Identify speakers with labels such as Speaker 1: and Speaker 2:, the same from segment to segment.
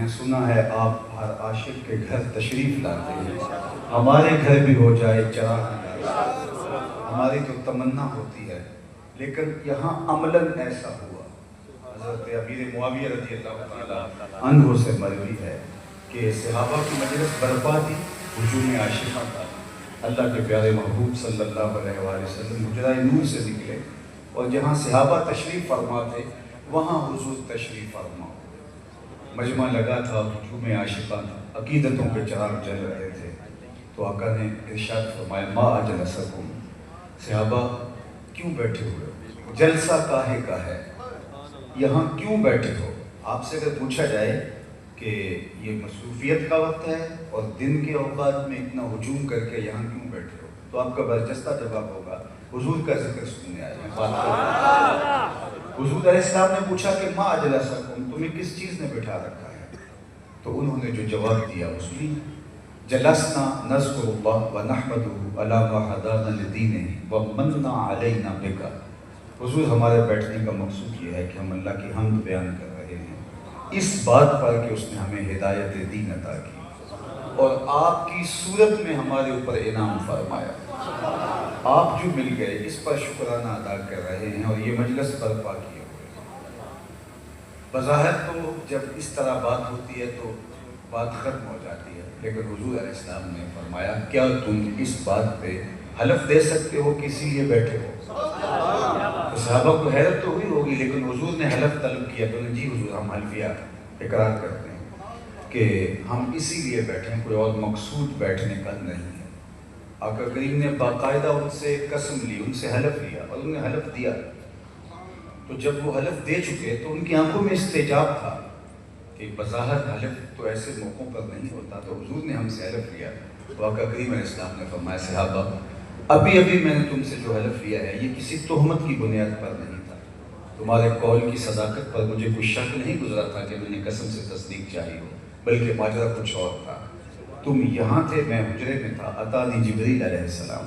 Speaker 1: سنا ہے آپ ہر عاشق کے گھر تشریف لاتے ہیں، ہمارے گھر بھی ہو جائے چراغ، ہماری تو تمنا ہوتی ہے لیکن یہاں عملاً ایسا ہوا۔ حضرت امیر معاویہ رضی اللہ تعالیٰ عنہ سے مروی ہے کہ صحابہ کی مجلس برپا تھی، ہجوم عاشقہ تھا۔ اللہ کے پیارے محبوب صلی اللہ علیہ وآلہ وسلم حجرہ نور سے نکلے اور جہاں صحابہ تشریف فرما تھے وہاں حضور تشریف فرما ہوئے۔ مجمع لگا تھا، ہجوم عاشقہ تھا، عقیدتوں کے چراغ جل رہے تھے۔ تو آقا نے ارشاد فرمایا ما اجلسکم، صحابہ کیوں بیٹھے ہوئے ہو؟ جلسہ کاہے کا ہے؟ یہاں کیوں بیٹھے ہو؟ آپ سے اگر پوچھا جائے کہ یہ مصروفیت کا وقت ہے اور دن کے اوقات میں اتنا ہجوم کر کے یہاں کیوں بیٹھے ہو، تو آپ کا برجستہ جواب ہوگا حضور کا ذکر سننے آئے ہیں، بات کریں۔ حضور علیہ السلام نے پوچھا کہ ما اجلسکم، تمہیں کس چیز نے بٹھا رکھا ہے؟ تو انہوں نے جو جواب دیا اس لیے جلسنا نذکر اللہ ونحمدہ علی ما ہدانا لدینہ ومن علینا بک۔ حضور ہمارے بیٹھنے کا مقصود یہ ہے کہ ہم اللہ کی حمد بیان کر رہے ہیں اس بات پر کہ اس نے ہمیں ہدایت دین عطا کی اور آپ کی صورت میں ہمارے اوپر انعام فرمایا۔ آپ جو مل گئے اس پر شکرانہ ادا کر رہے ہیں اور یہ مجلس برپا کیے ہوئے۔ بظاہر تو جب اس طرح بات ہوتی ہے تو بات ختم ہو جاتی ہے، لیکن حضور علیہ السلام نے فرمایا کیا تم اس بات پہ حلف دے سکتے ہو کہ اسی لیے بیٹھے ہو؟ تو صحابہ کو حیرت تو ہوئی ہوگی، لیکن حضور نے حلف طلب کیا تو جی حضور ہم حلفیہ اقرار کرتے ہیں کہ ہم اسی لیے بیٹھے ہیں، کوئی اور مقصود بیٹھنے کا نہیں ہے۔ آقا کریم نے باقاعدہ ان سے قسم لی، ان سے حلف لیا اور انہوں نے حلف دیا۔ تو جب وہ حلف دے چکے تو ان کی آنکھوں میں استجاب تھا کہ بظاہر حلف تو ایسے موقعوں پر نہیں ہوتا، تو حضور نے ہم سے حلف لیا۔ تو آقا کریم علیہ السلام نے فرمایا صحابہ ابھی میں نے تم سے جو حلف لیا ہے یہ کسی تہمت کی بنیاد پر نہیں تھا، تمہارے قول کی صداقت پر مجھے کوئی شک نہیں گزرا تھا کہ میں نے قسم سے تصدیق چاہی ہو، بلکہ ماجرا کچھ اور تھا۔ تم یہاں تھے، میں حجرے میں تھا، اتانی جبریل علیہ السلام،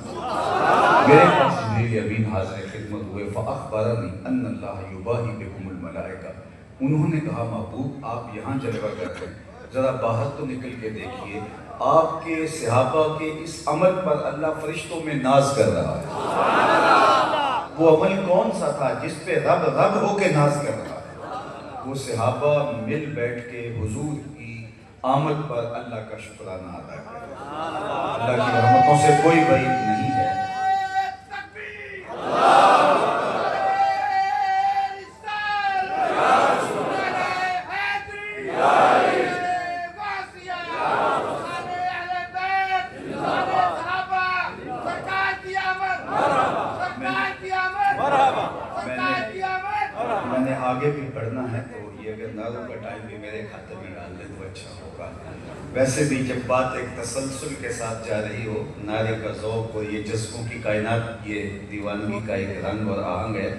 Speaker 1: میرے پاس جبریل امین حاضر خدمت ہوئے، فاخبرنی ان اللہ یباہی بکم الملائکہ، انہوں نے کہا محبوب آپ یہاں جلوہ کرتے ہیں، ذرا باہر تو نکل کے دیکھیے، آپ کے صحابہ کے اس عمل پر اللہ فرشتوں میں ناز کر رہا ہے۔ وہ عمل کون سا تھا جس پہ رب ہو کے ناز کر رہا ہے؟ وہ صحابہ مل بیٹھ کے حضور کی آمد پر اللہ کا شکرانہ ادا کریں۔ اللہ کی رحمتوں سے کوئی بعید نہیں ہے۔ میں نے آگے بھی بڑھنا ہے تو یہ اگر نعروں کا ٹائم بھی میرے کھاتے میں ڈال دے تو اچھا ہوگا۔ ویسے بھی جب بات ایک تسلسل کے ساتھ جا رہی ہو، نعرے کا ذوق اور یہ جذبوں کی کائنات، یہ دیوانگی کا ایک رنگ اور آہنگ ہے،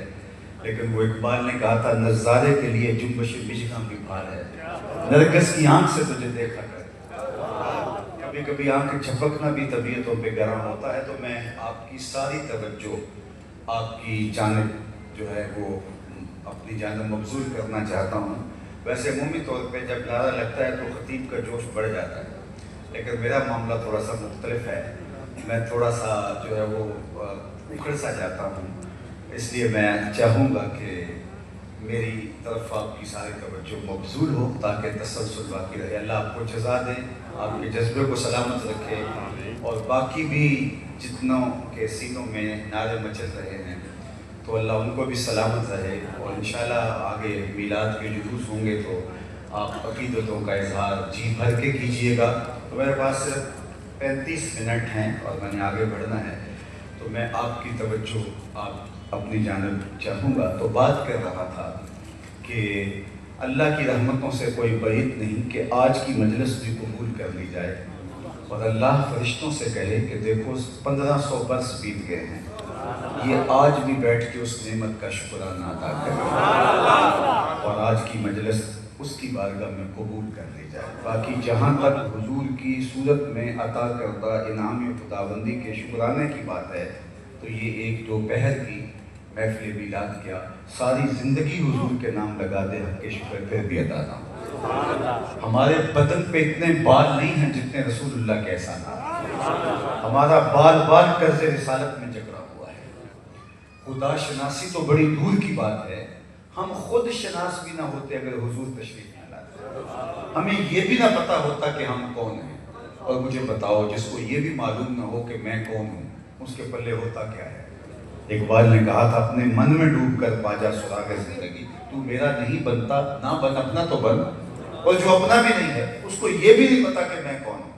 Speaker 1: لیکن وہ اقبال نے کہا تھا نظارے کے لیے جنبش بجھنا بھی پار ہے، نرگس کی آنکھ سے تجھے دیکھا کر۔ کبھی کبھی آنکھ جھپکنا بھی طبیعتوں پہ گرم ہوتا ہے، تو میں آپ کی ساری توجہ آپ کی جانب جو ہے وہ اپنی جانب مبذول کرنا چاہتا ہوں۔ ویسے عمومی طور پہ جب نعرہ لگتا ہے تو خطیب کا جوش بڑھ جاتا ہے، لیکن میرا معاملہ تھوڑا سا مختلف ہے، میں تھوڑا سا جو ہے وہ اکھڑ سا جاتا ہوں، اس لیے میں چاہوں گا کہ میری طرف آپ کی ساری توجہ مبذول ہو تاکہ تسلسل باقی رہے۔ اللہ آپ کو جزا دے، آپ کے جذبے کو سلامت رکھے، اور باقی بھی جتنوں کے سینوں میں نعرے مچل رہے ہیں تو اللہ ان کو بھی سلامت رہے، اور انشاءاللہ آگے میلاد کے جلوس ہوں گے تو آپ عقیدتوں کا اظہار جی بھر کے کیجئے گا۔ تو میرے پاس صرف 35 منٹ ہیں اور میں نے آگے بڑھنا ہے، تو میں آپ کی توجہ آپ اپنی جانب چاہوں گا۔ تو بات کر رہا تھا کہ اللہ کی رحمتوں سے کوئی بعید نہیں کہ آج کی مجلس بھی قبول کر لی جائے اور اللہ فرشتوں سے کہے کہ دیکھو 1500 برس بیت گئے ہیں، یہ آج بھی بیٹھ کے اس نعمت کا شکرانہ ادا کریں اور آج کی مجلس اس کی بارگاہ میں قبول کر لی جائے۔ باقی جہاں تک حضور کی صورت میں عطا کردہ انعام خداوندی کے شکرانے کی بات ہے تو یہ ایک دو پہر کی محفل میلاد کیا، ساری زندگی حضور کے نام لگا دے، حق کے شکر پھر بھی ادا نہ ہو۔ ہمارے بدن پہ اتنے بال نہیں ہیں جتنے رسول اللہ کے احسانات ہیں۔ ہمارا بال بال قرض رسالت میں جکڑا ہوا ہے۔ خدا شناسی تو بڑی دور کی بات ہے، ہم خود شناس بھی نہ ہوتے اگر حضور تشریف نہ لاتے۔ ہمیں یہ بھی نہ پتا ہوتا کہ ہم کون ہیں۔ اور مجھے بتاؤ، جس کو یہ بھی معلوم نہ ہو کہ میں کون ہوں، اس کے پلے ہوتا کیا ہے؟ اقبال نے کہا تھا، اپنے من میں ڈوب کر پاجا سراغ زندگی، تو میرا نہیں بنتا، نہ بن اپنا تو بن، اور جو اپنا بھی نہیں ہے اس کو یہ بھی نہیں پتا کہ میں کون ہوں۔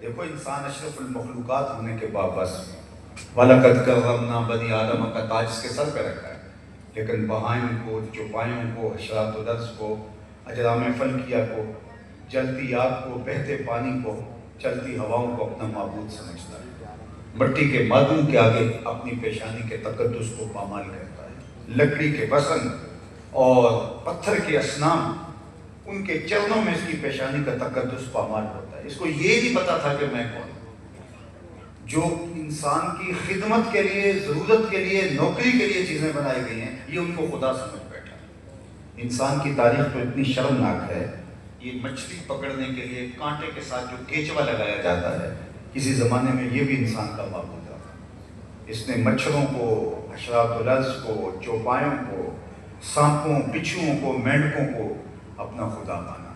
Speaker 1: دیکھو، انسان اشرف المخلوقات ہونے کے باوجود وَلَقَدْ كَرَّمْنَا بَنِي آدَمَ کا تاج اس کے سر پہ رکھا ہے، لیکن بہائم کو، چوپایوں کو، حشرات الارض کو، اجرام فلکیہ کو، جلتی آگ کو، بہتے پانی کو، چلتی ہواؤں کو اپنا معبود سمجھتا ہے۔ مٹی کے معدن کے آگے اپنی پیشانی کے تقدس کو پامال کرتا ہے۔ لکڑی کے وزن اور پتھر کے اصنام، ان کے چرنوں میں اس کی پیشانی کا تقدس پامال ہوتا ہے۔ اس کو یہ نہیں پتا تھا کہ میں کون ہوں۔ جو انسان کی خدمت کے لیے، ضرورت کے لیے، نوکری کے لیے چیزیں بنائی گئی ہیں، یہ ان کو خدا سمجھ بیٹھا ہے۔ انسان کی تاریخ تو اتنی شرمناک ہے، یہ مچھلی پکڑنے کے لیے کانٹے کے ساتھ جو کیچوا لگایا جاتا ہے، کسی زمانے میں یہ بھی انسان کا معبود تھا۔ اس نے مچھروں کو، حشرات الارض کو، چوپایوں کو، سانپوں، بچھوؤں کو، مینڈکوں کو اپنا خدا مانا۔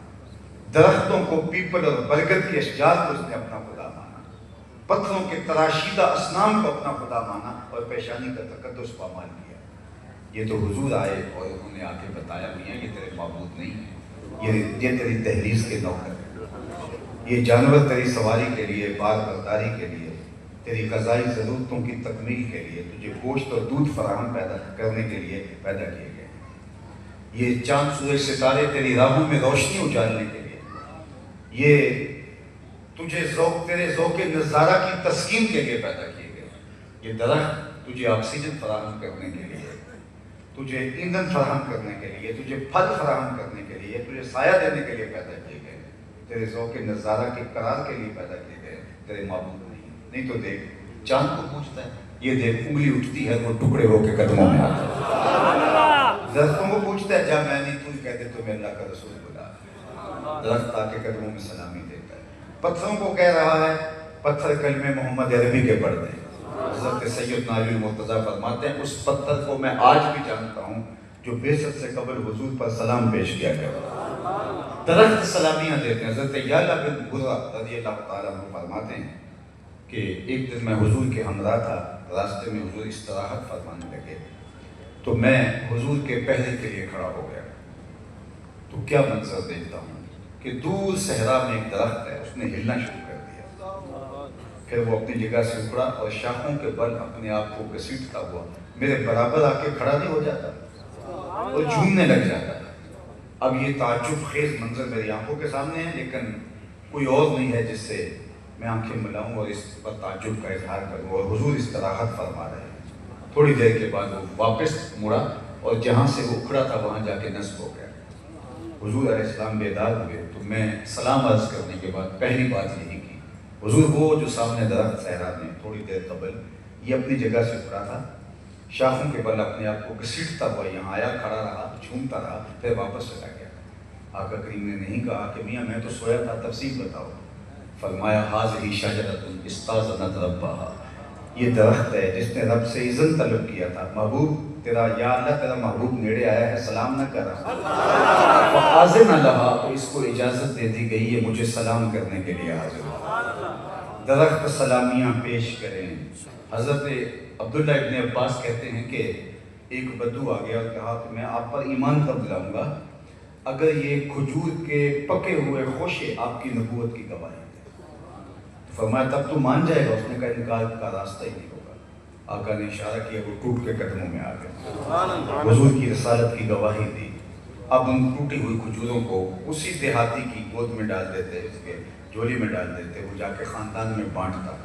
Speaker 1: درختوں کو، پیپل اور برگد کی اشجار کو اس نے اپنا خدا مانا۔ پتھروں کے تراشیدہ اصنام کو اپنا خدا مانا اور پیشانی کا تقدس پامال کیا۔ یہ تو حضور آئے اور انہوں نے آ کے بتایا، میاں یہ تیرے معبود نہیں ہے، یہ تیری دہلیز کے نوکر ہے۔ یہ جانور تیری سواری کے لیے، بار برداری کے لیے، تیری غذائی ضرورتوں کی تکمیل کے لیے، تجھے گوشت اور دودھ فراہم پیدا کرنے کے لیے پیدا کیے گئے۔ یہ چاند سورج ستارے تیری راہوں میں روشنی اجالنے کے لیے، یہ تجھے تیرے ذوق نظارہ کی تسکین کے لیے پیدا کیے گئے۔ یہ درخت تجھے آکسیجن فراہم کرنے کے لیے، تجھے ایندھن فراہم کرنے کے لیے، تجھے پھل فراہم کرنے کے لیے، تجھے سایہ دینے کے لیے پیدا کیے گئے۔ تیرے ذوق نظارہ کے قرار کے لیے پیدا کیے گئے، تیرے معبود نہیں تو دیکھ، چاند کو پوچھتا ہے، یہ دیکھ انگلی اٹھتی ہے، وہ ٹکڑے ہو کے قدموں میں آتا ہے۔ درختوں کو پوچھتا ہے، جا میں نہیں، تو کہتے تو میں اللہ کا رسول بلا۔ درخت آ کے قدموں میں سلامی دیتا ہے۔ پتھروں کو کہہ رہا ہے، پتھر کلمہ محمد عربی کے پڑھ دیں۔ حضرت سیدنا علی المرتضیٰ فرماتے ہیں، اس پتھر کو میں آج بھی جانتا ہوں جو بعثت سے قبل حضور پر سلام پیش کیا کرتا۔ درخت سلامیاں دیتے ہیں۔ حضرت یعلا بن برہ رضی اللہ تعالیٰ عنہ فرماتے ہیں کہ ایک دن میں حضور کے ہمراہ تھا، راستے میں حضور استراحت فرمانے لگے، تو میں حضور کے پہرے کے لیے کھڑا ہو گیا۔ تو کیا منظر دیکھتا ہوں کہ دور صحرا میں ایک درخت ہے، اس نے ہلنا شروع کر دیا۔ پھر وہ اپنی جگہ سے اکھڑا اور شاخوں کے بل اپنے آپ کو گھسیٹتا ہوا میرے برابر آ کے کھڑا نہیں ہو جاتا اور جھومنے لگ جاتا۔ اب یہ تعجب خیز منظر میری آنکھوں کے سامنے ہے، لیکن کوئی اور نہیں ہے جس سے میں آنکھیں ملاؤں اور اس پر تعجب کا اظہار کروں، اور حضور استراحت فرما رہے ہیں۔ تھوڑی دیر کے بعد وہ واپس مڑا اور جہاں سے وہ اکھڑا تھا وہاں جا کے نصب ہو گیا۔ حضور علیہ السلام بیدار ہوئے تو میں سلام عرض کرنے کے بعد پہلی بات یہی کی، حضور وہ جو سامنے درخت صحرا میں تھوڑی دیر قبل یہ اپنی جگہ سے اکھڑا تھا، شاخوں کے بل اپنے آپ کو گھسیٹتا ہوا یہاں آیا، کھڑا رہا، جھومتا رہا، پھر واپس چلا گیا۔ آقا کریم نے نہیں کہا کہ میاں میں تو سویا تھا، تفصیل بتاؤ۔ فرمایا، ھٰذِہِ شجرۃ استأذنت ربھا، یہ درخت ہے جس نے رب سے اذن طلب کیا تھا، محبوب تیرا، یا اللہ تیرا محبوب نیڑے آیا ہے، سلام نہ کر رہا، فآذن لہا، تو اس کو اجازت دے دی گئی ہے مجھے سلام کرنے کے لیے حاضر ہو۔ درخت سلامیاں پیش کریں۔ حضرت عبداللہ ابن عباس کہتے ہیں کہ ایک بدو آ گیا اور کہا کہ میں آپ پر ایمان کب لاؤں گا اگر یہ کھجور کے پکے ہوئے خوشے آپ کی نبوت کی گواہی دیں۔ فرمایا تب تو مان جائے گا؟ اس نے کہا انکار کا راستہ ہی نہیں ہوگا۔ آقا نے اشارہ کیا، وہ ٹوٹ کے قدموں میں آ گئے، حضور کی رسالت کی گواہی دی۔ اب ان ٹوٹی ہوئی کھجوروں کو اسی دیہاتی کی گود میں ڈال دیتے، اس کے جھولی میں ڈال دیتے، وہ جا کے خاندان میں بانٹتا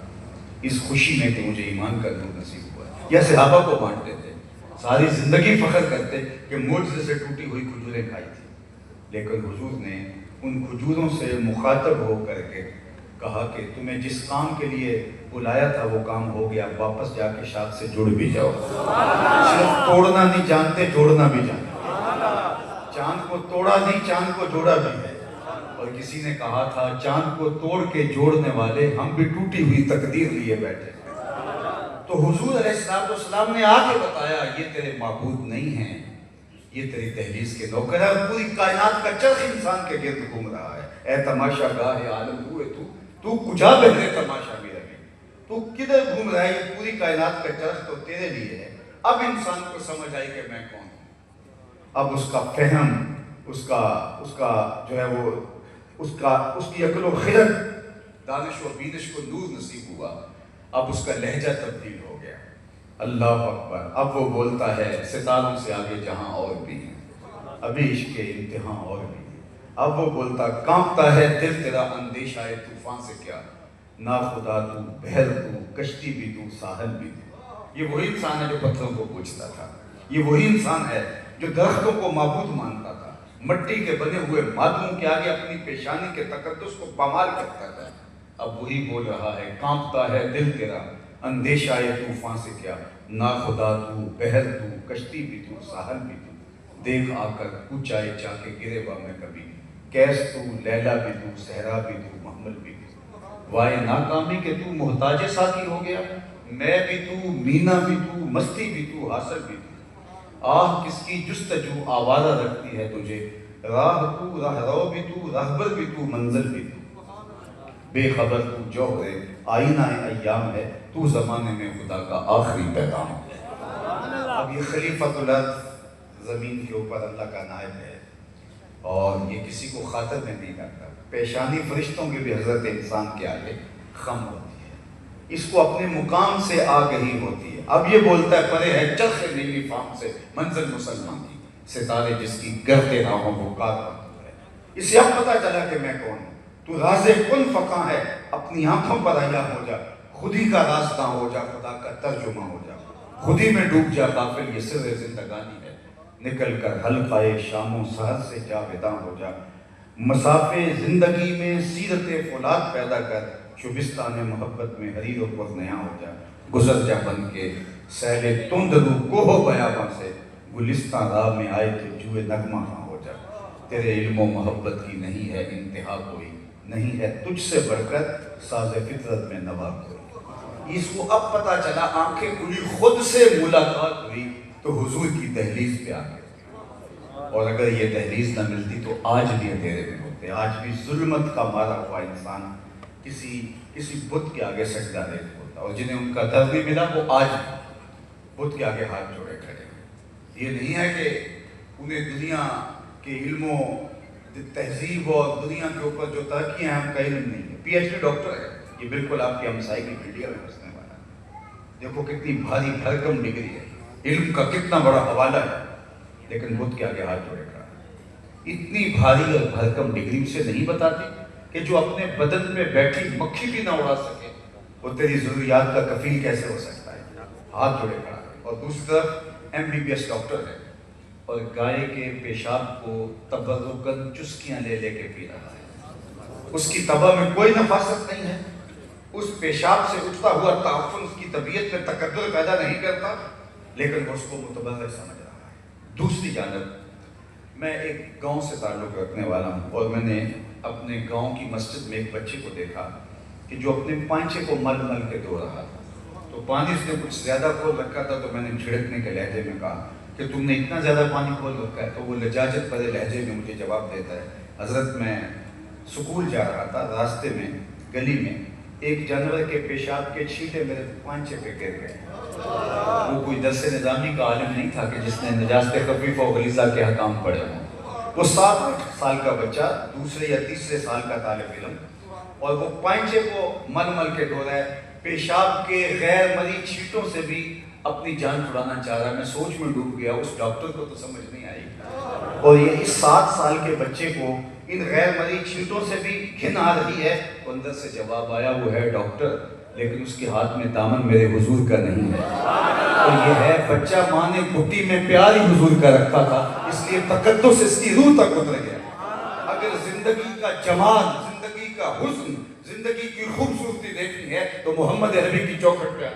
Speaker 1: اس خوشی میں کہ مجھے ایمان کا نور نصیب ہوا، یا صحابہ کو بانٹ دیتے، ساری زندگی فخر کرتے کہ معجزے سے ٹوٹی ہوئی کھجوریں کھائی تھی۔ لیکن حضور نے ان کھجوروں سے مخاطب ہو کر کے کہا کہ تمہیں جس کام کے لیے بلایا تھا وہ کام ہو گیا، واپس جا کے شاخ سے جڑ بھی جاؤ۔ صرف توڑنا نہیں جانتے، جوڑنا بھی جانتے۔ چاند کو توڑا نہیں، چاند کو جوڑا بھی ہے۔ کسی نے کہا تھا چاند کو توڑ کے جوڑنے والے ہم بھی ٹوٹی ہوئی تقدیر لیے بیٹھے. تو حضور علیہ السلام نے آ کے بتایا یہ تیرے معبود نہیں ہیں, یہ تیری دہلیز کے نوکر ہے. پوری کائنات کا چرخ انسان کے گرد گھوم رہا ہے. اے تماشا گاہ عالم ہوئے تو کجا بہرے تماشا بھی رہے, تو کدھر گھوم رہا ہے؟ یہ پوری کائنات کا چرخ تو تیرے لیے ہے. اب انسان کو سمجھ آئی کہ میں کون ہوں. اب اس کا فہم, اس کا جو ہے وہ اس کی عقل و خرد, دانش و بینش کو نور نصیب ہوا. اب اس کا لہجہ تبدیل ہو گیا. اللہ اکبر. اب وہ بولتا ہے ستاروں سے آگے جہاں اور بھی ہیں, ابھی عشق کے امتحان اور بھی ہیں. اب وہ بولتا کانپتا ہے دل تیرا اندیشہ ہے طوفان سے کیا, نا خدا تو بحر تو کشتی بھی تو ساحل بھی تو. یہ وہی انسان ہے جو پتھروں کو پوچھتا تھا. یہ وہی انسان ہے جو درختوں کو معبود مانتا تھا, مٹی کے بنے ہوئے مادوں کے آگے اپنی پیشانی کے تقدس کو پامال کرتا تھا. اب وہی بول رہا ہے کانپتا ہے دل تیرا اندیشہ ہے طوفان سے کیا, نا خدا تو بحر تو کشتی بھی تو ساحل بھی تو. دیکھ آ کر اونچائے جا کے گرے با میں کبھی, کیس تو لیلا بھی تو صحرا بھی تو محمل بھی تو. وائے ناکامی کہ تو محتاج ساقی ہو گیا, میں بھی تو مینا بھی تو مستی بھی تو حاصل بھی تو. آہ کس کی جستجو آوارہ رکھتی ہے تجھے, راہ تو راہ رو بھی تو راہبر بھی تو منزل بھی تو. بے خبر تو جوہر آئینہ ایام ہے, تو زمانے میں خدا کا آخری پیغام. اب یہ خلیفۃ الارض زمین کے اوپر اللہ کا نائب ہے, اور یہ کسی کو خاطر میں نہیں کرتا. پیشانی فرشتوں کی بھی حضرت انسان کے آگے خم ہوتی ہے, اس کو اپنے مقام سے آگہی ہوتی ہے. اب یہ بولتا ہے پرے ہے چرخ نیلی فام سے منزل مسلمان کی, ستارے جس کی گرتے راہوں کو کار ہے. اسے اب پتہ چلا کہ میں کون ہوں. تو راز کن فقاں ہے, اپنی آنکھوں پر عیاں ہو جا, خودی کا راستہ ہو جا, خدا کا ترجمہ ہو جا, خودی میں ڈوب جا غافل یہ سر زندگانی ہے. نکل کر حلقہ شام و سحر سے جاویداں ہو جا, مسافے زندگی میں سیرت فولاد پیدا کر, شبستان محبت میں حریر و پرنیاں ہو جا. گزر جا بن کے سیل تند رو کوہ بیاباں سے, گلستان راہ میں آئے تو جوئے نغمہ ہاں ہو جا. تیرے علم و محبت کی نہیں ہے انتہا کوئی, نہیں ہے تجھ سے بڑھ کر ساز فطرت میں نوا کوئی. اس کو اب پتا چلا, آنکھیں کھلی, خود سے ملاقات ہوئی تو حضور کی دہلیز پہ آ گئے. اور اگر یہ دہلیز نہ ملتی تو آج بھی اندھیرے میں ہوتے. آج بھی ظلمت کا مارا ہوا انسان کسی بت کے آگے سجدہ ریز ہوتا, اور جنہیں ان کا در نہیں ملا وہ آج بت کے آگے ہاتھ جوڑے کھڑے. یہ نہیں ہے کہ انہیں دنیا کے علم و تہذیب اور دنیا کے اوپر جو ترقیاں ہیں ان کا علم نہیں ہے. پی ایچ ڈی ڈاکٹر ہے, یہ بالکل آپ کی ہمسائی کی میڈیا میں بسنے والا ہے. دیکھو کتنی بھاری بھرکم ڈگری ہے, علم کا کتنا بڑا حوالہ ہے, لیکن بت کے آگے ہاتھ جوڑے کھڑا. اتنی بھاری اور بھرکم ڈگری اسے نہیں بتاتی کہ جو اپنے بدن میں بیٹھی مکھی بھی نہ اڑا سکے وہ تیری ضروریات کا کفیل کیسے ہو سکتا ہے. ہاتھ جوڑے کھڑا ہے. اور دوسری طرف M B B S doctor ہے, اور گائے کے پیشاب کو تبرکاً چسکیاں لے لے کے پی رہا ہے. اس کی طبع میں کوئی نفاست نہیں ہے, اس پیشاب سے اٹھتا ہوا تعفن اس کی طبیعت میں تکدر پیدا نہیں کرتا, لیکن وہ اس کو متبرک سمجھ رہا ہے. دوسری جانب میں ایک گاؤں سے تعلق رکھنے والا ہوں, اور میں نے اپنے گاؤں کی مسجد میں ایک بچے کو دیکھا کہ جو اپنے پانچے کو مل مل کے دھو رہا تھا. تو پانی اس نے کچھ زیادہ کھول رکھا تھا, تو میں نے جھڑکنے کے لہجے میں کہا کہ تم نے اتنا زیادہ پانی کھول رکھا ہے. تو وہ لجاجت بھرے لہجے میں مجھے جواب دیتا ہے, حضرت میں سکول جا رہا تھا, راستے میں گلی میں ایک جانور کے پیشاب کے چھینٹے میرے پانچے پہ گر گئے. وہ کوئی درس نظامی کا عالم نہیں تھا کہ جس نے نجاست خفیف و غلیظہ کے حکام پڑھے ہوں. وہ 7 سال کا بچہ, دوسرے یا تیسرے سال کا طالب علم, اور وہ پانچے کو مل مل کے دھو رہا ہے, پیشاب کے غیر مری چھینٹوں سے بھی اپنی جان چھڑانا چاہ رہا ہے. میں سوچ میں ڈوب گیا, اس ڈاکٹر کو تو سمجھ نہیں آئی, اور یہ اس 7 سال کے بچے کو ان غیر مری چھینٹوں سے بھی گھن آ رہی ہے. اندر سے جواب آیا, وہ ہے ڈاکٹر, لیکن اس کے ہاتھ میں دامن میرے حضور کا نہیں ہے. اور یہ ہے بچہ ماں نے گھٹی میں پیاری حضور کا رکھا تھا, اس لیے تقدس اس کی روح تک اتر گیا. اگر زندگی کا جمال, زندگی کا حسن, زندگی کی خوبصورتی دیکھنی ہے تو محمد عربی کی چوکھٹ پہ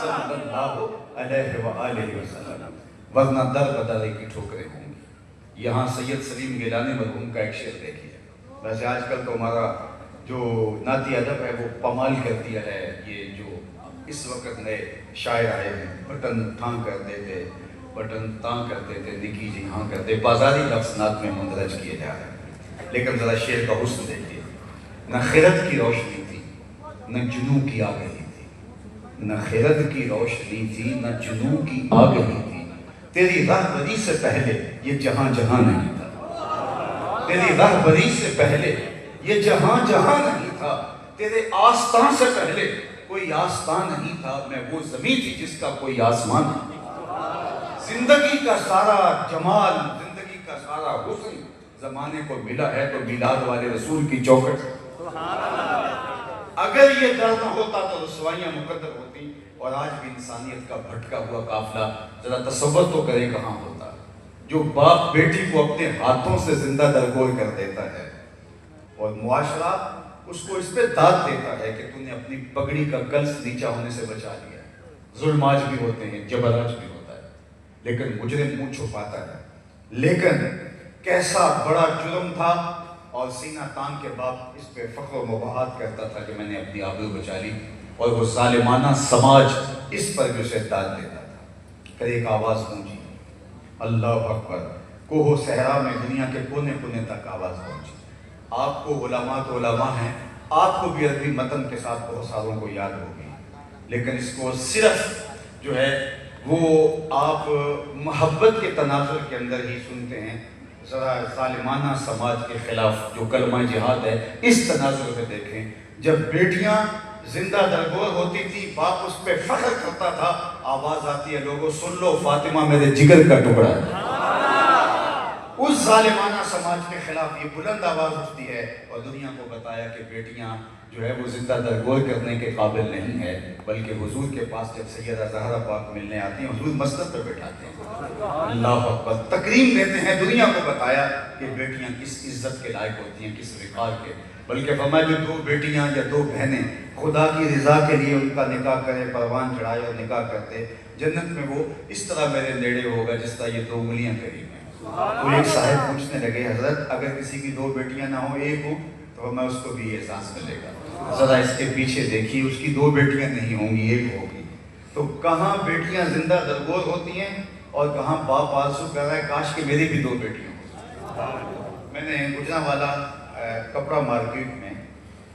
Speaker 1: صلی اللہ علیہ وآلہ وسلم, ورنہ در بدرے کی ٹھوکریں ہوں گی. یہاں سید سلیم گیلانی مرحوم کا ایک شعر دیکھیے, ویسے آج کل تو ہمارا جو نعتی ادب ہے وہ پمال کر دیا ہے، یہ جو اس وقت نئے شاعر آئے ہیں، بٹن تھاں کر دیتے، بٹن تاں کر دیتے، نکی جی ہاں کر دے، بازاری لفظ نعت میں مندرج کیے جا رہے ہیں۔ لیکن ذرا شعر کا حسن دیکھیے، نہ خرد کی روشنی تھی نہ جنوں کی آگہی تھی، نہ خرد کی روشنی تھی نہ جنوں کی آگہی تھی، تیری رہبری سے پہلے یہ جہاں جہاں نہیں تھا، تیری رہبری سے پہلے یہ جہاں جہاں نہیں تھا، تیرے آستان سے پہلے کوئی آستان نہیں تھا، میں وہ زمین تھی جس کا کوئی آسمان نہیں۔ زندگی کا سارا جمال، زندگی کا سارا حسن زمانے کو ملا ہے تو میلاد والے رسول کی چوکھٹ سے۔ اگر یہ درد نہ ہوتا تو رسوائیاں مقدر ہوتی، اور آج بھی انسانیت کا بھٹکا ہوا قافلہ ذرا تصور تو کرے کہاں ہوتا، جو باپ بیٹی کو اپنے ہاتھوں سے زندہ درگور کر دیتا ہے اور معاشرہ اس کو اس پہ داد دیتا ہے کہ تم نے اپنی پگڑی کا گلس نیچا ہونے سے بچا لیا۔ ظلم آج بھی ہوتے ہیں، جبر آج بھی ہوتا ہے، لیکن مجرم منہ چھپاتا ہے۔ لیکن کیسا بڑا جرم تھا، اور سینہ تان کے باپ اس پہ فخر و مباحات کرتا تھا کہ میں نے اپنی آبرو بچا لی، اور وہ ظالمانہ سماج اس پر بھی اسے داد دیتا تھا۔ پھر ایک آواز گونجی، اللہ اکبر، کوہ و صحرا میں دنیا کے کونے کونے تک آواز پہنچی۔ آپ کو علماء تو علماء ہیں، آپ کو بھی عربی متن کے ساتھ بہت ساروں کو یاد ہوگی، لیکن اس کو صرف جو ہے وہ آپ محبت کے تناظر کے اندر ہی سنتے ہیں۔ ذرا ظالمانہ سماج کے خلاف جو کلمہ جہاد ہے اس تناظر میں دیکھیں، جب بیٹیاں زندہ درگور ہوتی تھی باپ اس پہ فخر کرتا تھا، آواز آتی ہے لوگوں سن لو فاطمہ میرے جگر کا ٹکڑا ہے۔ اس ظالمانہ سماج کے خلاف یہ بلند آواز اٹھتی ہے، اور دنیا کو بتایا کہ بیٹیاں جو ہے وہ زندہ درگور کرنے کے قابل نہیں ہے، بلکہ حضور کے پاس جب سیدہ زہرا پاک ملنے آتی ہیں حضور مسند پہ بیٹھاتے ہیں، اللہ اکبر، تکریم دیتے ہیں، دنیا کو بتایا کہ بیٹیاں کس عزت کے لائق ہوتی ہیں، کس وقار کے، بلکہ فرمایا جو دو بیٹیاں یا دو بہنیں خدا کی رضا کے لیے ان کا نکاح کرے، پروان چڑھائے اور نکاح کرتے، جنت میں وہ اس طرح میرے نیڑے ہوگا جس طرح یہ دو انگلیاں قریب ہیں۔ تو ایک صاحب پوچھنے لگے حضرت اگر کسی کی دو بیٹیاں نہ ہوں ایک ہوں تو میں اس کو بھی احساس ملے گا، ذرا اس کے پیچھے دیکھیے اس کی دو بیٹیاں نہیں ہوں گی ایک ہوگی۔ تو کہاں بیٹیاں زندہ درگور ہوتی ہیں اور کہاں باپ آرزو کر رہا ہے کاش کہ میری بھی دو بیٹیاں ہوں۔ میں نے گجرانوالہ کپڑا مارکیٹ میں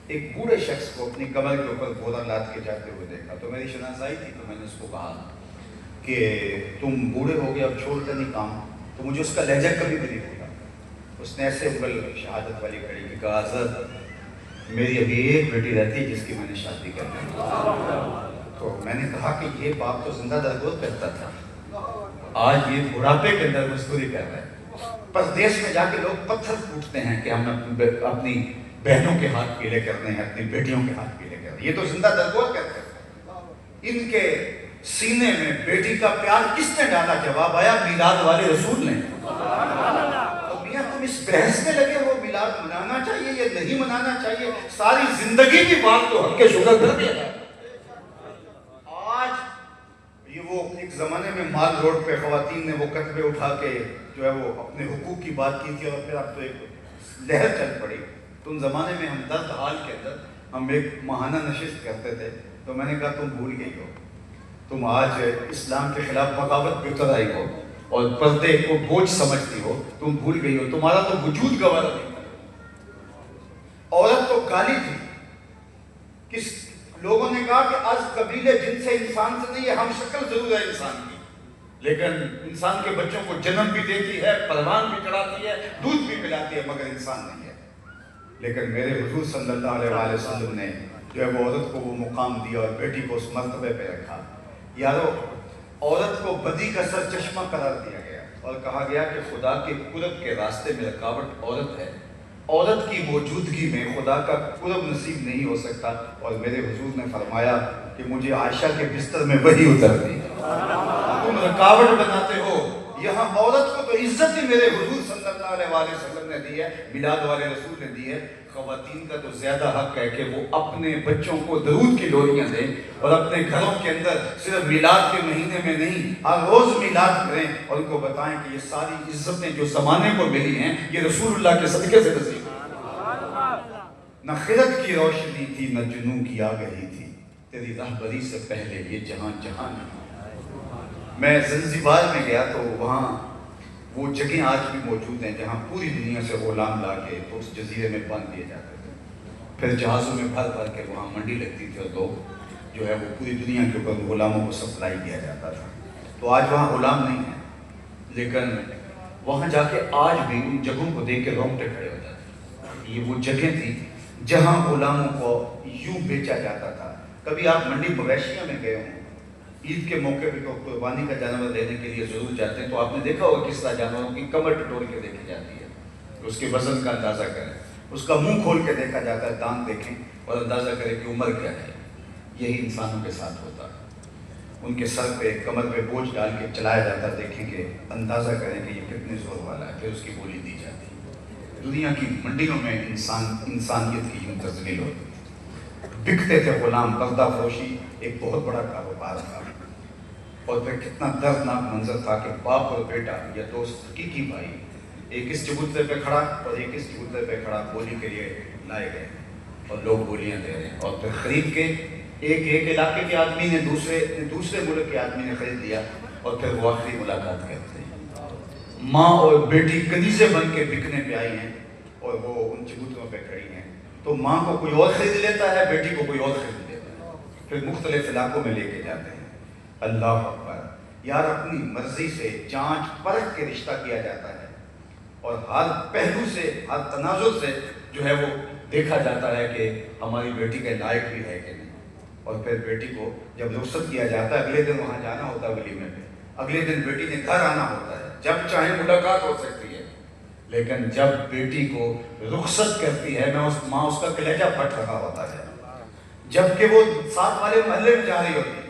Speaker 1: ایک بوڑھے شخص کو اپنی کمر کے اوپر بورا لاد کے جاتے ہوئے دیکھا، تو میری شناسائی تھی، تو میں نے اس کو کہا کہ تم بوڑھے ہو گئے اب چھوڑتے نہیں کام، تو مجھے اس کا لہجہ کبھی بھی نہیں بھولا۔ اس نے ایسے انگل شہادت والی کھڑی کی، کہا حضرت میری ابھی ایک بیٹی رہتی ہے جس کی میں نے شادی کرنی ہے۔ تو میں نے کہا کہ یہ باپ تو زندہ درگور کرتا تھا، آج یہ بڑھاپے کے اندر مزدوری کر رہا ہے، پردیس میں جا کے لوگ پتھر پھوٹتے ہیں کہ ہم اپنی بہنوں کے ہاتھ پیلے کرنے ہیں، اپنی بیٹیوں کے ہاتھ پیلے کرنے ہیں، یہ تو زندہ درگور کرتے ہیں۔ ان کے سینے میں بیٹی کا پیار کس نے ڈالا؟ جواب آیا میلاد والے رسول نے۔ تو میاں تم اس بحث میں لگے ہو میلاد منانا چاہیے یا نہیں منانا چاہیے، ساری زندگی کی بات تو ہم کے شوگر کر دیا۔ آج یہ وہ ایک زمانے میں مال روڈ پہ خواتین نے وہ کتبے اٹھا کے جو ہے وہ اپنے حقوق کی بات کی تھی، اور پھر اب تو ایک لہر چل پڑی۔ تو ان زمانے میں ہم درد حال کے اندر ہم ایک ماہانہ نشست کرتے تھے، تو میں نے کہا تم بھول گئی ہو، تم آج اسلام کے خلاف بغاوت پہ اتر آئی ہو اور پردے کو بوجھ سمجھتی ہو، تم بھول گئی ہو، تمہارا تو وجود گوارا نہیں تھا۔ عورت تو کالی تھی، کس لوگوں نے کہا کہ از قبیلے جن سے انسان سے نہیں ہے، ہم شکل ضرور ہے انسان کی، لیکن انسان کے بچوں کو جنم بھی دیتی ہے، پروان بھی چڑھاتی ہے، دودھ بھی پلاتی ہے، مگر انسان نہیں ہے۔ لیکن میرے حضور صلی اللہ علیہ وآلہ وسلم نے جو ہے وہ عورت کو وہ مقام دیا اور بیٹی کو اس مرتبے پہ رکھا۔ یارو عورت کو بدی کا سر چشمہ قرار دیا گیا اور کہا گیا کہ خدا کے قرب کے راستے میں رکاوٹ عورت ہے، عورت کی موجودگی میں خدا کا قرب نصیب نہیں ہو سکتا، اور میرے حضور نے فرمایا کہ مجھے عائشہ کے بستر میں وحی اترتی، تم رکاوٹ بناتے ہو۔ یہاں عورت کو تو عزت ہی میرے حضور صلی اللہ علیہ وآلہ وسلم نے دی ہے، میلاد والے رسول نے دی ہے۔ خواتین کا تو زیادہ حق ہے کہ وہ اپنے بچوں کو درود کی لوریاں دیں اور اپنے گھروں کے اندر صرف میلاد کے مہینے میں نہیں ہر روز میلاد کریں اور ان کو بتائیں کہ یہ ساری عزتیں جو زمانے کو ملی ہیں یہ رسول اللہ کے صدقے سے نصیب ہیں۔ نہ خرد کی روشنی تھی نہ جنوں کی آگہی تھی، تیری رہبری سے پہلے یہ جہاں جہاں نہیں۔ میں زنزبار میں گیا تو وہاں وہ جگہیں آج بھی موجود ہیں جہاں پوری دنیا سے غلام لا کے تو اس جزیرے میں باندھ دیے جاتے تھے، پھر جہازوں میں بھر بھر کے وہاں منڈی لگتی تھی اور لوگ جو ہے وہ پوری دنیا کے اوپر غلاموں کو سپلائی کیا جاتا تھا۔ تو آج وہاں غلام نہیں ہیں، لیکن وہاں جا کے آج بھی ان جگہوں کو دیکھ کے رونگٹے کھڑے ہو جاتے ہیں۔ یہ وہ جگہ تھی جہاں غلاموں کو یوں بیچا جاتا تھا۔ کبھی آپ منڈی مویشیوں میں گئے ہوں، عید کے موقع پہ تو قربانی کا جانور لینے کے لیے ضرور جاتے ہیں، تو آپ نے دیکھا ہوگا کس طرح جانوروں کی کمر ٹٹول کے دیکھی جاتی ہے، اس کے وزن کا اندازہ کریں، اس کا منہ کھول کے دیکھا جاتا ہے، دانت دیکھیں اور اندازہ کریں کہ عمر کیا ہے۔ یہی انسانوں کے ساتھ ہوتا ہے، ان کے سر پہ کمر پہ بوجھ ڈال کے چلایا جاتا ہے، دیکھیں کہ اندازہ کریں کہ یہ کتنے زور والا ہے، پھر اس کی بولی دی جاتی ہے۔ دنیا کی منڈیوں میں انسانیت کی یوں تذلیل ہوتی ہے، بکتے تھے غلام، پردہ فروشی ایک بہت بڑا کاروبار تھا، اور پھر کتنا دردناک منظر تھا کہ باپ اور بیٹا یا دوست حقیقی بھائی ایک اس چبوترے پہ کھڑا اور ایک اس چبوترے پہ کھڑا بولی کے لیے لائے گئے اور لوگ بولیاں دے رہے ہیں، اور پھر خرید کے ایک علاقے کے آدمی نے دوسرے ملک کے آدمی نے خرید لیا، اور پھر وہ آخری ملاقات کرتے ہیں۔ ماں اور بیٹی کنیزیں بن کے بکنے پہ آئی ہیں اور وہ ان چبوتروں پہ کھڑی ہیں، تو ماں کو کوئی اور خرید لیتا ہے، بیٹی کو کوئی اور خرید لیتا ہے، پھر مختلف علاقوں میں لے کے جاتے ہیں۔ اللہ اکبر، یار اپنی مرضی سے جانچ پرکھ کے رشتہ کیا جاتا ہے، اور ہر پہلو سے، ہر تناظر سے جو ہے وہ دیکھا جاتا ہے کہ ہماری بیٹی کے لائق بھی ہے کہ نہیں، اور پھر بیٹی کو جب رخصت کیا جاتا ہے، اگلے دن وہاں جانا ہوتا ہے ولیمے پہ، اگلے دن بیٹی نے گھر آنا ہوتا ہے، جب چاہے ملاقات ہو سکتی ہے، لیکن جب بیٹی کو رخصت کرتی ہے ماں اس کا کلیجہ پھٹ رہا ہوتا ہے، جبکہ وہ ساتھ والے محلے میں جا رہی ہوتی ہے۔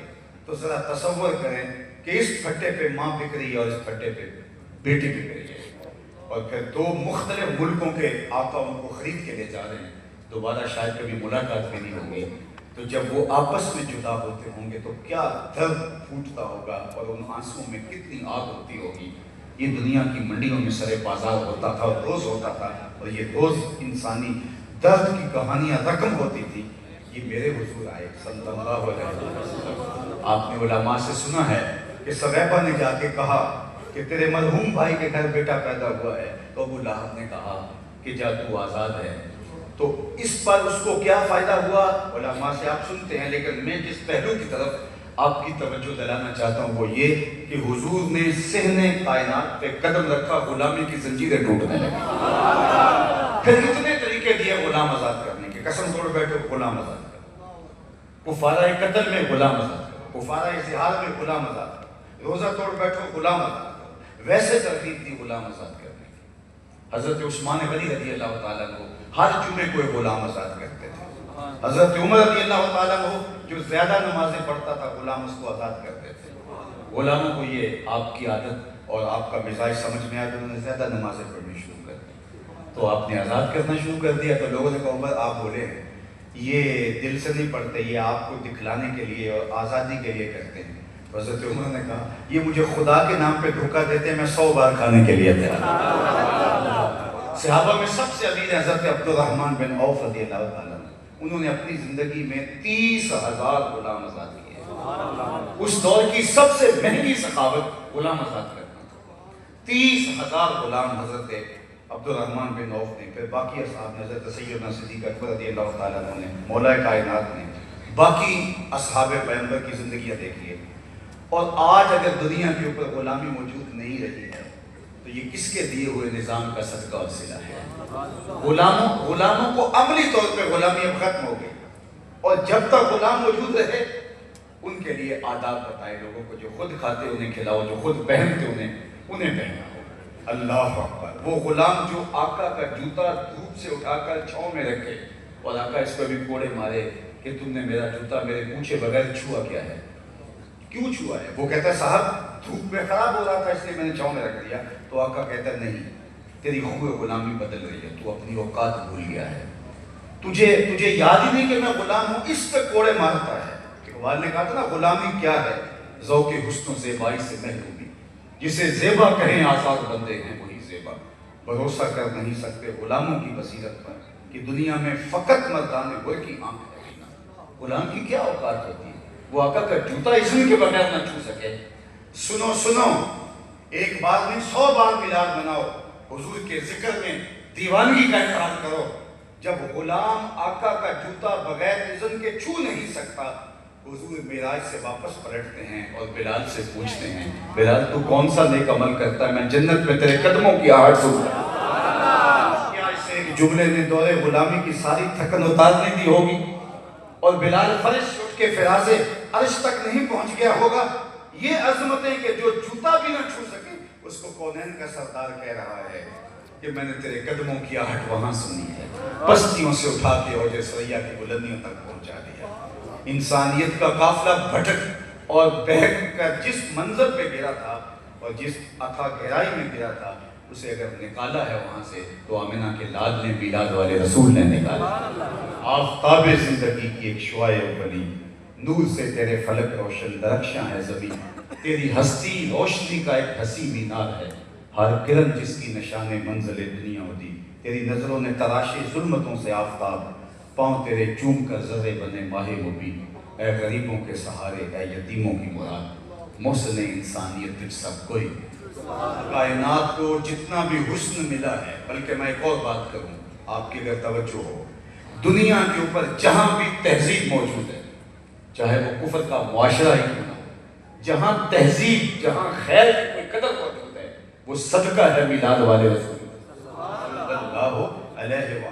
Speaker 1: تو ذرا تصور کریں کہ اس پھٹے پہ ماں بک رہی ہے اور اس پھٹے پہ بیٹی بک رہی ہے، اور پھر دو مختلف ملکوں کے آقا ان کو خرید کے لے جا رہے ہیں، دوبارہ شاید کبھی ملاقات بھی نہیں ہوگی، تو جب وہ آپس میں جدا ہوتے ہوں گے تو کیا درد پھوٹتا ہوگا اور ان آنسوؤں میں کتنی آگ ہوتی ہوگی۔ یہ دنیا کی منڈیوں میں سر بازار ہوتا تھا اور روز ہوتا تھا، اور یہ روز انسانی درد کی کہانیاں رقم ہوتی تھی۔ یہ میرے حضور آئے صلی اللہ علیہ وسلم، آپ نے علماء سے سنا ہے کہ سویبہ نے جا کے کہا کہ تیرے مرحوم بھائی کے گھر بیٹا پیدا ہوا ہے، تو ابو لہب نے کہا کہ جا تو آزاد ہے۔ تو اس پر اس کو کیا فائدہ ہوا علماء سے آپ سنتے ہیں، لیکن میں جس پہلو کی طرف آپ کی توجہ دلانا چاہتا ہوں وہ یہ کہ حضور نے صحن کائنات پہ قدم رکھا، غلامی کی زنجیریں ٹوٹنے لگی، پھر اتنے طریقے دیے غلام آزاد کرنے کے، قسم توڑ بیٹھو غلام آزاد کرو، کفارہ قتل میں غلام آزاد کرو، کفارہ ازہار میں غلام آزاد کرو، روزہ توڑ بیٹھو غلام آزاد کرو، ویسے ترغیب دی غلام آزاد کرنے کی۔ حضرت عثمان غنی رضی اللہ تعالیٰ عنہ ہر جمعے کو غلام آزاد کرتے تھے، حضرت عمر رضی اللہ تعالیٰ عنہ جو زیادہ نمازیں پڑھتا تھا غلام اس کو آزاد کرتے تھے۔ غلاموں کو یہ آپ کی عادت اور آپ کا مزاج سمجھ میں آیا تو انہوں نے زیادہ نمازیں پڑھنی شروع کر دی، تو آپ نے آزاد کرنا شروع کر دیا، تو لوگوں نے کہا عمر آپ بولے ہیں یہ دل سے نہیں پڑھتے، یہ آپ کو دکھلانے کے لیے اور آزادی کے لیے کرتے ہیں۔ حضرت عمر نے کہا یہ مجھے خدا کے نام پہ دھوکہ دیتے ہیں، میں 100 بار کھانے کے لیے تیار۔ صحابہ میں سب سے امیر حضرت عبد الرحمن بن عوف رضی اللہ تعالیٰ عنہ، انہوں نے اپنی زندگی میں 30,000 غلام آزاد کیے۔ اس دور کی سب سے مہنگی سخاوت غلام آزاد کرنا تھا۔ 30,000 غلام حضرت عبد الرحمن بن عوف نے، پھر باقی اصحاب نے، حضرت سیدنا صدیق اکبر رضی اللہ تعالیٰ عنہ نے، مولا کائنات نے، باقی اصحاب پیغمبر کی زندگیاں دیکھی ہے۔ اور آج اگر دنیا کے اوپر غلامی موجود نہیں رہی ہے تو یہ کس کے دیے ہوئے نظام کا صدقہ اور صلہ ہے؟ غلاموں کو عملی طور پہ غلامی اب ختم ہو گئی، اور جب تک غلام موجود رہے ان کے لیے آداب بتائے، لوگوں کو جو خود کھاتے انہیں کھلاؤ، جو خود پہنتے انہیں پہنا ہو۔ اللہ اکبر، وہ غلام جو آقا کا جوتا دھوپ سے اٹھا کر چھاؤں میں رکھے اور آقا اس پر بھی کوڑے مارے کہ تم نے میرا جوتا میرے پوچھے بغیر چھوا کیا ہے، کیوں چھوا ہے؟ وہ کہتا ہے صاحب دھوپ میں خراب ہو رہا تھا اس لیے میں نے چھاؤں میں رکھ دیا، تو آقا کہتا ہے نہیں، تیری خوب غلامی بدل رہی ہے، تو اپنی اوقات بھول گیا ہے، تجھے یاد ہی نہیں کہ میں غلام ہوں، اس پہ کوڑے مارتا ہے۔ اقبال نے کہا تھا نا غلامی کیا ہے، ذوق حسن و زیبائی سے محرومی، جسے زیبا کہیں آزاد بندے ہیں وہی زیبا، بھروسہ کر نہیں سکتے غلاموں کی بصیرت پر، کہ دنیا میں فقط مردان گل کی آنکھ ہے، غلام کی کیا اوقات ہوتی ہے؟ وہ آقا کا جوتا اذن کے بغیر نہ چھو سکے۔ سنو سنو، ایک بار نہیں 100 بار میلاد مناؤ، حضور کے ذکر میں دیوانگی کا اقرار کرو۔ جب غلام آقا کا جوتا بغیر اذن کے چھو نہیں سکتا، حضور معراج سے واپس پلٹتے ہیں اور بلال سے پوچھتے ہیں، بلال تو کون سا نیک عمل کرتا ہے، میں جنت میں تیرے قدموں کی آہٹ سنوں۔ کیا اس ایک جملے نے دور غلامی کی ساری تھکن اتارنے دی ہوگی؟ اور بلال فرش سے اٹھ کے فراز عرش تک نہیں پہنچ گیا ہوگا؟ یہ عظمتیں کہ جو جوتا بھی نہ چھو سکے، اس کو کونین کا سردار کہہ رہا ہے کہ میں نے تیرے قدموں کی آہٹ وہاں سنی ہے، بستیوں سے اٹھا کے اوج ثریا کی بلندیوں تک پہنچا دیا۔ انسانیت کا قافلہ بھٹک اور بہک کر جس منظر پہ گرا تھا اور جس عطا گہرائی میں گرا تھا، اسے اگر نکالا ہے وہاں سے تو آمنہ کے لال نے، میلاد والے رسول نے نکالا۔ آفتاب زندگی کی ایک شعاع بنی، نور سے تیرے فلک روشن، درخشاں ہے زمین، تیری ہستی روشنی کا ایک حسی مینار ہے، ہر کرن جس کی نشان منزل دنیا ہوتی، تیری نظروں نے تراشے ظلمتوں سے آفتاب، پاؤں تیرے چوم کر ذرے بنے ماہ مبین، اے غریبوں کے سہارے، اے یتیموں کی مراد، محسن انسانیت تجھ سب کوئی۔ کائنات کو جتنا بھی حسن ملا ہے، بلکہ میں ایک اور بات کروں آپ کی اگر توجہ ہو، دنیا کے اوپر جہاں بھی تہذیب موجود ہے، چاہے وہ کفر کا معاشرہ ہی کیوں نہ ہو، جہاں تہذیب، جہاں خیر کی کوئی قدر موجود ہے، وہ صدقہ ہے میلاد والے رسول اللہ علیہ وسلم۔